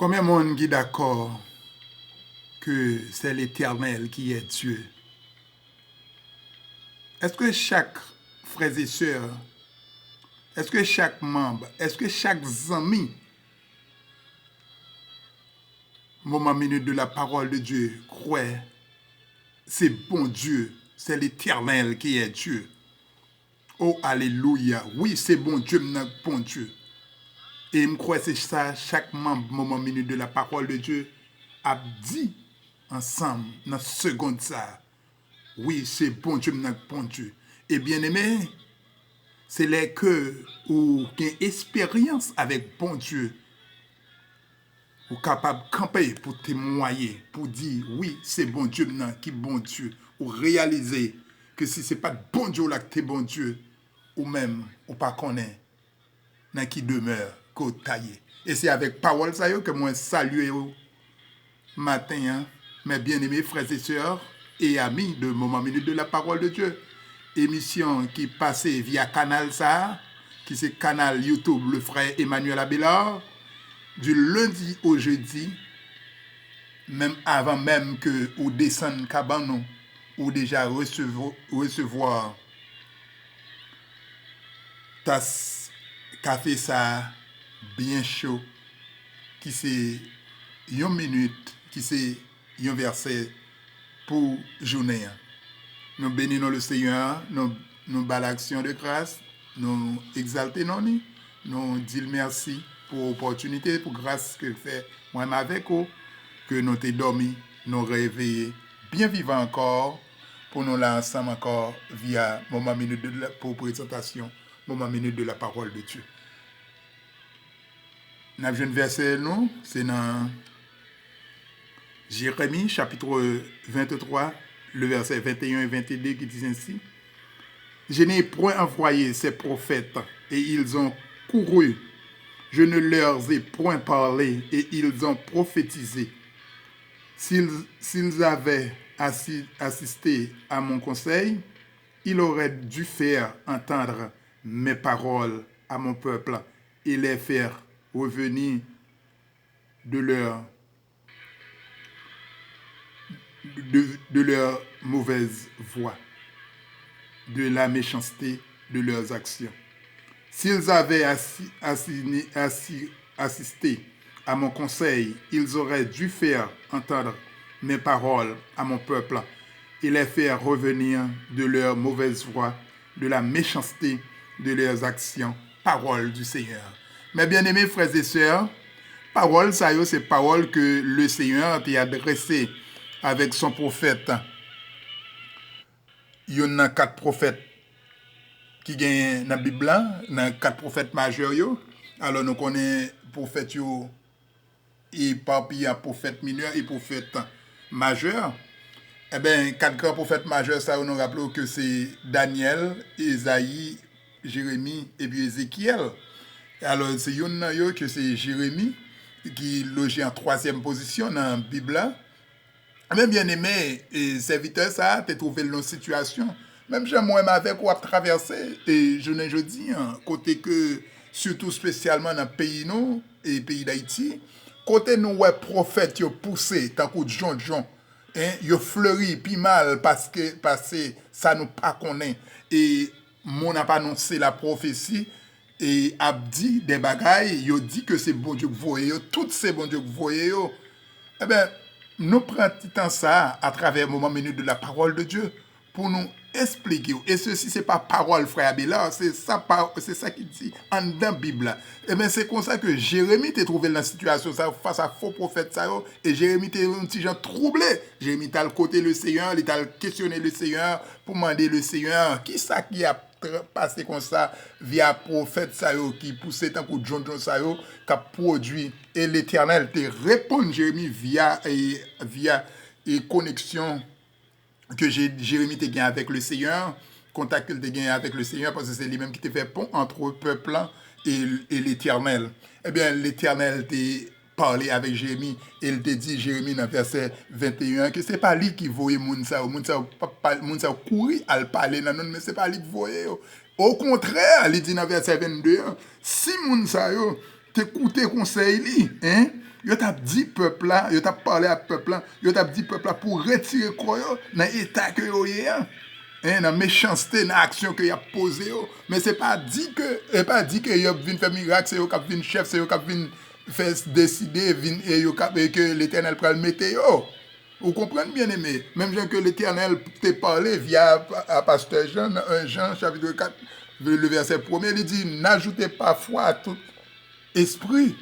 Combien de monde qui est d'accord que c'est l'Éternel qui est Dieu? Est-ce que chaque frère et sœur, est-ce que chaque membre, est-ce que chaque ami, moment minute de la parole de Dieu, croit c'est bon Dieu, c'est l'Éternel qui est Dieu? Oh, alléluia. Oui, c'est bon Dieu, notre bon Dieu. Et je crois que c'est ça, chaque membre, moment minute de la parole de Dieu, a dit ensemble, dans la seconde ça. Oui, c'est bon Dieu, notre bon Dieu. Et bien aimé, c'est là que ou qui ont expérience avec bon Dieu, ou capable de camper pour témoigner, pour dire oui, c'est bon Dieu qui est bon Dieu, ou réaliser que si ce n'est pas bon Dieu là que tu es bon Dieu, ou même, ou pas connaît, dans qui demeure, qu'au taillé. Et c'est avec parole ça que moi salue au matin, hein, mes bien-aimés frères et sœurs et amis de Moment Minute de la Parole de Dieu. Émission qui passait via canal ça, qui c'est canal YouTube le frère Emmanuel Abelard, du lundi au jeudi, même avant même que ou descendre cabanon ou déjà recevoir tasse café ça bien chaud qui c'est une minute qui c'est un verset pour journée. Nous bénissons le Seigneur, nous bas l'action de grâce, nous exaltons, nous disons merci pour l'opportunité, pour grâce que fait moi-même avec vous, que nous t'ai dormi, nous réveillés, bien vivants encore, pour nous là ensemble encore via moment minute pour présentation, moment minute de la parole de Dieu. Nous avons un verset, nous, c'est dans Jérémie, chapitre 23, le verset 21 et 22 qui dit ainsi: Je n'ai point envoyé ces prophètes et ils ont couru. Je ne leur ai point parlé et ils ont prophétisé. S'ils avaient assisté à mon conseil, ils auraient dû faire entendre mes paroles à mon peuple et les faire revenir de leur mauvaise voie, de la méchanceté de leurs actions. S'ils avaient assisté à mon conseil, ils auraient dû faire entendre mes paroles à mon peuple et les faire revenir de leur mauvaise voie, de la méchanceté de leurs actions. Parole du Seigneur. Mes bien-aimés frères et sœurs, parole, ça c'est parole que le Seigneur t'a adressée avec son prophète. Il y en a 4 prophètes qui gagnent dans la Bible, dans 4 prophètes majeurs. Alors nous connaissons prophètes et parmi les prophètes mineurs et prophètes majeurs. Eh bien, 4 grands prophètes majeurs, ça nous rappelons que c'est Daniel, Ésaïe, Jérémie et puis Ézéchiel. Alors c'est une que c'est Jérémie qui logé en 3e position dans la Bible. Même bien aimé, et serviteur ça, t'es trouvé dans situation. Même moi avec ou à traverser et je ne dis côté que surtout spécialement dans le pays nous et pays d'Haïti, côté nous ouais prophète yo poussé tant que John yo fleuri puis mal parce que ça nous pas connaît et mon a pas annoncé la prophétie et a dit des bagailles, yo dit que c'est bon Dieu que vous voyez, tout c'est bon Dieu que vous voyez. Eh bien, nous prenons tout temps ça à travers le moment minute de la parole de Dieu pour nous expliquer. Et ceci, ce n'est pas parole, frère Abelard, c'est ça qui dit en dans la Bible. Et bien, c'est comme ça que Jérémie t'a trouvé dans la situation ça, face à faux prophète. Ça, et Jérémie t'a un petit genre troublé. Jérémie t'a le côté le Seigneur, il t'a questionné le Seigneur pour demander le Seigneur qui ça qui a passé comme ça via prophète ça qui poussait tant que John ça qui a produit et l'Éternel te répond Jérémie via connexion que Jérémie te gagné avec le Seigneur, contact qu'il te gagné avec le Seigneur parce que c'est lui-même qui te fait pont entre le peuple et l'Éternel. Eh bien l'Éternel t'a parlé avec Jérémie et il te dit Jérémie dans verset 21 que c'est pas lui qui voyait moun ça courir à le parler non mais c'est pas lui qui voyait. Au contraire, il dit dans verset 22 si moun ça t'écouter conseil li Yo t'a dit peuple là, yo t'a parlé à peuple là, yo t'a dit peuple là pour retirer quoi yo dans état que yo est. Dans méchanceté, dans action que y a posé yo. Mais c'est pas dit que yo vinn faire miracle, c'est yo qui vinn chef, c'est yo qui vinn faire décider et que l'Éternel pral mettre yo. Vous comprenez bien aimé, même Jean que l'Éternel t'a parlé via à pasteur Jean, dans 1 Jean chapitre 4, le verset 1er, il dit n'ajoutez pas foi à tout esprit.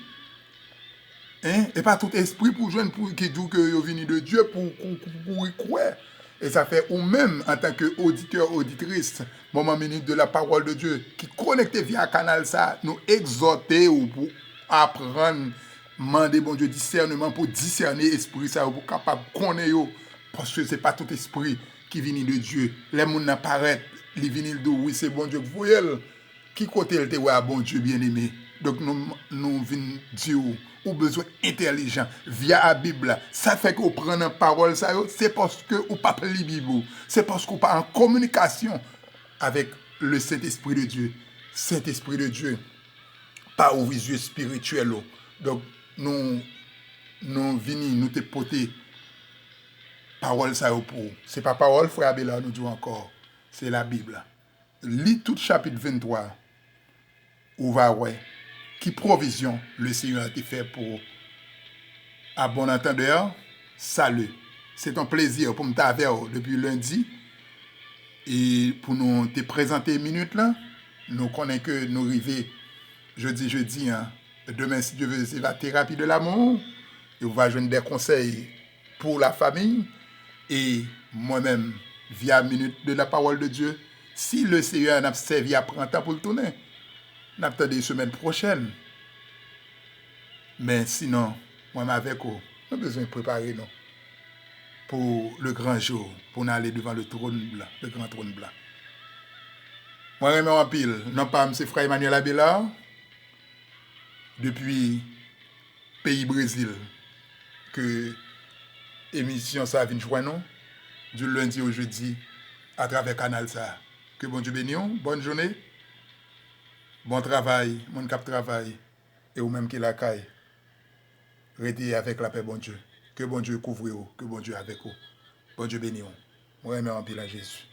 Et pas tout esprit pour joindre qui dit que vous venez de Dieu pour y croire. Et ça fait ou même en tant qu'auditeur, auditrice, moment minute de la parole de Dieu, qui connecté via canal ça, nous exhorter ou pour apprendre, demander bon Dieu discernement pour discerner esprit ça, pour capable connaître, parce que c'est pas tout esprit qui vient de Dieu. Les gens n'apparaissent, ils viennent de oui, c'est bon Dieu que vous voyez. Qui côté le te ouais, bon Dieu bien-aimé. Donc nous venons dire ou besoin intelligent via la Bible. Ça fait que vous prenez une parole, c'est parce que vous pas lire la Bible. C'est parce que vous pas en communication avec le Saint-Esprit de Dieu. Saint-Esprit de Dieu, pas au visu spirituel. Donc nous venons, nous te porter parole ça pour. C'est pas parole, frère Abela, nous dit encore. C'est la Bible. Lis tout chapitre 23. Ou va ouais. Qui provision le Seigneur a fait pour à bon entendeur, salut. C'est un plaisir pour me t'avoir depuis lundi et pour nous te présenter une minute là. Nous connaissons que nous arrivons jeudi. Hein. Demain, si Dieu veut, c'est la thérapie de l'amour. Et on va joindre des conseils pour la famille. Et moi-même, via minute de la parole de Dieu, si le Seigneur n'a servi à prendre temps pour le tourner, on attend des semaines prochaines. Mais sinon, moi avec vous, nous avons besoin de préparer nous pour le grand jour, pour nous aller devant le trône blanc, le grand trône blanc. Moi, je en pile, non pas M. Frère Emmanuel Abelard, depuis pays Brésil, que l'émission ça vient joindre nous, du lundi au jeudi, à travers Canal ça. Que bon Dieu bénisse, bonne journée. Bon travail, mon cap travail, et ou même qui la caille. Restez avec la paix, bon Dieu. Que bon Dieu couvre vous, que bon Dieu avec vous. Bon Dieu bénisse vous. Moi, je en pile à Jésus.